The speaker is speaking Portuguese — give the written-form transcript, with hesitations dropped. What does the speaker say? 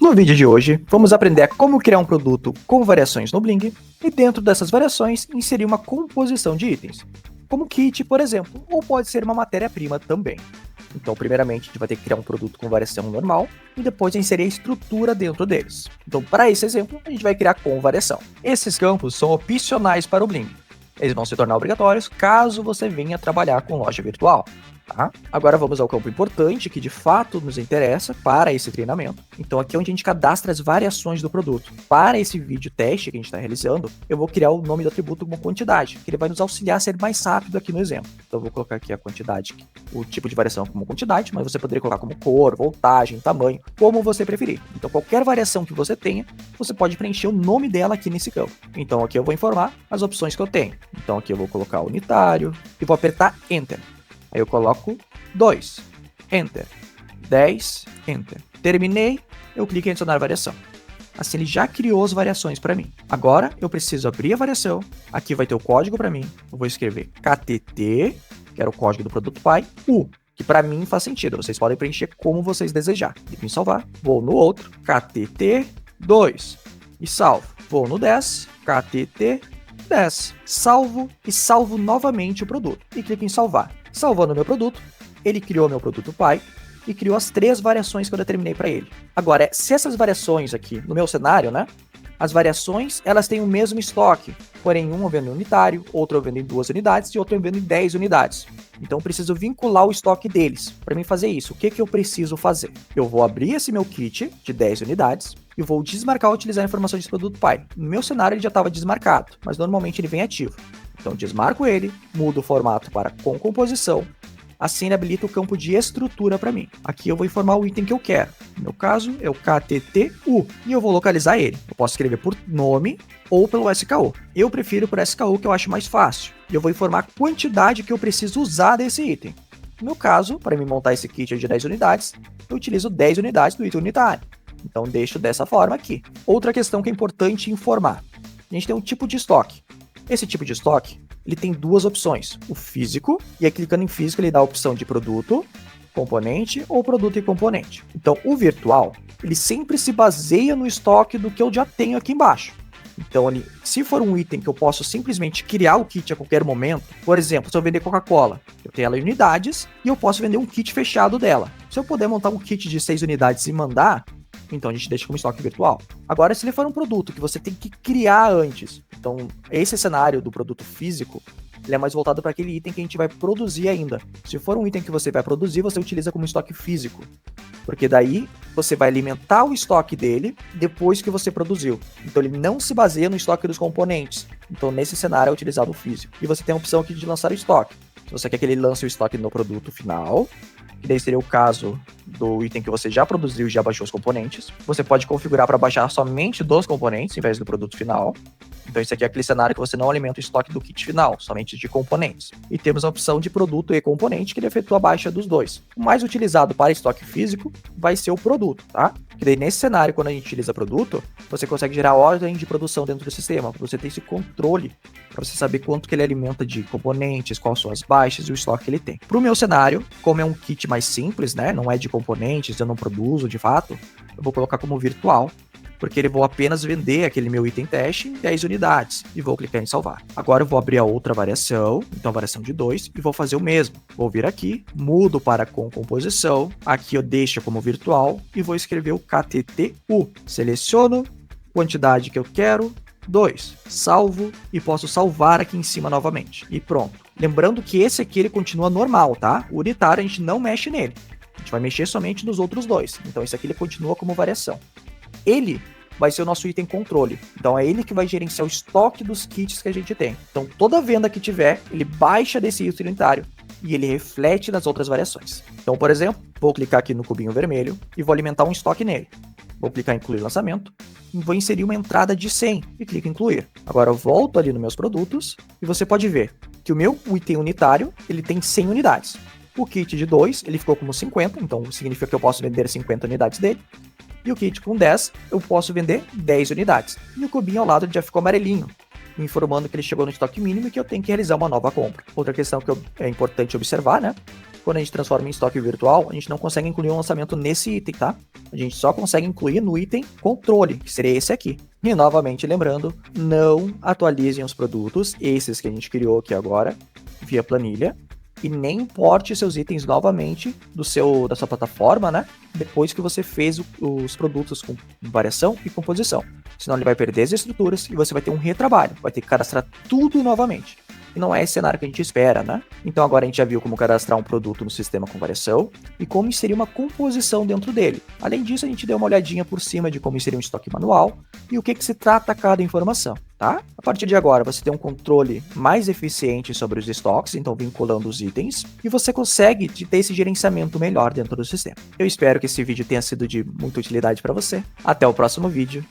No vídeo de hoje, vamos aprender como criar um produto com variações no Bling e dentro dessas variações inserir uma composição de itens, como kit, por exemplo, ou pode ser uma matéria-prima também. Então, primeiramente, a gente vai ter que criar um produto com variação normal e depois inserir a estrutura dentro deles. Então, para esse exemplo, a gente vai criar com variação. Esses campos são opcionais para o Bling. Eles vão se tornar obrigatórios caso você venha trabalhar com loja virtual. Tá? Agora vamos ao campo importante que de fato nos interessa para esse treinamento. Então aqui é onde a gente cadastra as variações do produto. Para esse vídeo teste que a gente está realizando, eu vou criar o nome do atributo como quantidade, que ele vai nos auxiliar a ser mais rápido aqui no exemplo. Então eu vou colocar aqui a quantidade, o tipo de variação como quantidade, mas você poderia colocar como cor, voltagem, tamanho, como você preferir. Então qualquer variação que você tenha, você pode preencher o nome dela aqui nesse campo. Então aqui eu vou informar as opções que eu tenho. Então aqui eu vou colocar unitário e vou apertar Enter. Aí eu coloco 2, Enter, 10, Enter. Terminei, eu clico em adicionar variação. Assim ele já criou as variações para mim. Agora eu preciso abrir a variação, aqui vai ter o código para mim, eu vou escrever KTT, que era o código do produto pai, U, que para mim faz sentido, vocês podem preencher como vocês desejar. Clico em salvar, vou no outro, KTT 2 e salvo. Vou no 10, KTT 10, salvo e salvo novamente o produto e clico em salvar. Salvando o meu produto, ele criou meu produto pai e criou as 3 variações que eu determinei para ele. Agora, se essas variações aqui, no meu cenário, né? As variações, elas têm o mesmo estoque, porém um eu vendo em unitário, outro eu vendo em 2 unidades e outro eu vendo em 10 unidades. Então eu preciso vincular o estoque deles. Para mim fazer isso, o que eu preciso fazer? Eu vou abrir esse meu kit de 10 unidades e vou desmarcar ou utilizar a informação desse produto pai. No meu cenário ele já estava desmarcado, mas normalmente ele vem ativo. Então desmarco ele, mudo o formato para com composição, assim ele habilita o campo de estrutura para mim. Aqui eu vou informar o item que eu quero. No meu caso é o KTTU e eu vou localizar ele. Eu posso escrever por nome ou pelo SKU. Eu prefiro por SKU que eu acho mais fácil. E eu vou informar a quantidade que eu preciso usar desse item. No meu caso, para me montar esse kit de 10 unidades, eu utilizo 10 unidades do item unitário. Então deixo dessa forma aqui. Outra questão que é importante informar. A gente tem um tipo de estoque. Esse tipo de estoque, ele tem 2 opções, o físico, e aí clicando em físico ele dá a opção de produto, componente ou produto e componente. Então o virtual, ele sempre se baseia no estoque do que eu já tenho aqui embaixo. Então se for um item que eu posso simplesmente criar o kit a qualquer momento, por exemplo, se eu vender Coca-Cola, eu tenho ela em unidades e eu posso vender um kit fechado dela. Se eu puder montar um kit de 6 unidades e mandar, então a gente deixa como estoque virtual. Agora, se ele for um produto que você tem que criar antes, então esse cenário do produto físico, ele é mais voltado para aquele item que a gente vai produzir ainda. Se for um item que você vai produzir, você utiliza como estoque físico, porque daí você vai alimentar o estoque dele depois que você produziu. Então ele não se baseia no estoque dos componentes. Então nesse cenário é utilizado o físico. E você tem a opção aqui de lançar o estoque. Se você quer que ele lance o estoque no produto final, que daí seria o caso do item que você já produziu e já baixou os componentes. Você pode configurar para baixar somente dos componentes, em vez do produto final. Então esse aqui é aquele cenário que você não alimenta o estoque do kit final, somente de componentes. E temos a opção de produto e componente, que ele efetua a baixa dos dois. O mais utilizado para estoque físico vai ser o produto, tá? Que daí nesse cenário, quando a gente utiliza produto, você consegue gerar ordem de produção dentro do sistema, para você ter esse controle, para você saber quanto que ele alimenta de componentes, quais são as baixas e o estoque que ele tem. Para o meu cenário, como é um kit mais simples, né, não é de componentes, eu não produzo de fato, eu vou colocar como virtual, porque ele vou apenas vender aquele meu item teste em 10 unidades e vou clicar em salvar. Agora eu vou abrir a outra variação, então a variação de 2, e vou fazer o mesmo. Vou vir aqui, mudo para com composição, aqui eu deixo como virtual e vou escrever o KTTU. Seleciono, quantidade que eu quero, 2. Salvo e posso salvar aqui em cima novamente. E pronto. Lembrando que esse aqui ele continua normal, tá? O unitário a gente não mexe nele. A gente vai mexer somente nos outros 2. Então esse aqui ele continua como variação. Ele vai ser o nosso item controle. Então é ele que vai gerenciar o estoque dos kits que a gente tem. Então toda venda que tiver, ele baixa desse item unitário e ele reflete nas outras variações. Então, por exemplo, vou clicar aqui no cubinho vermelho e vou alimentar um estoque nele. Vou clicar em incluir lançamento e vou inserir uma entrada de 100 e clico em incluir. Agora eu volto ali nos meus produtos e você pode ver que o meu item unitário, ele tem 100 unidades. O kit de 2, ele ficou como 50, então significa que eu posso vender 50 unidades dele. E o kit com 10, eu posso vender 10 unidades. E o cubinho ao lado já ficou amarelinho, me informando que ele chegou no estoque mínimo e que eu tenho que realizar uma nova compra. Outra questão que é importante observar, né? quando a gente transforma em estoque virtual, a gente não consegue incluir um lançamento nesse item, tá? A gente só consegue incluir no item controle, que seria esse aqui. E novamente lembrando, não atualizem os produtos, esses que a gente criou aqui agora, via planilha, e nem importe seus itens novamente da sua plataforma, né? Depois que você fez os produtos com variação e composição. Senão ele vai perder as estruturas e você vai ter um retrabalho, vai ter que cadastrar tudo novamente. E não é esse cenário que a gente espera, né? Então agora a gente já viu como cadastrar um produto no sistema com variação e como inserir uma composição dentro dele. Além disso, a gente deu uma olhadinha por cima de como inserir um estoque manual e o que se trata cada informação, tá? A partir de agora, você tem um controle mais eficiente sobre os estoques, então vinculando os itens, e você consegue ter esse gerenciamento melhor dentro do sistema. Eu espero que esse vídeo tenha sido de muita utilidade para você. Até o próximo vídeo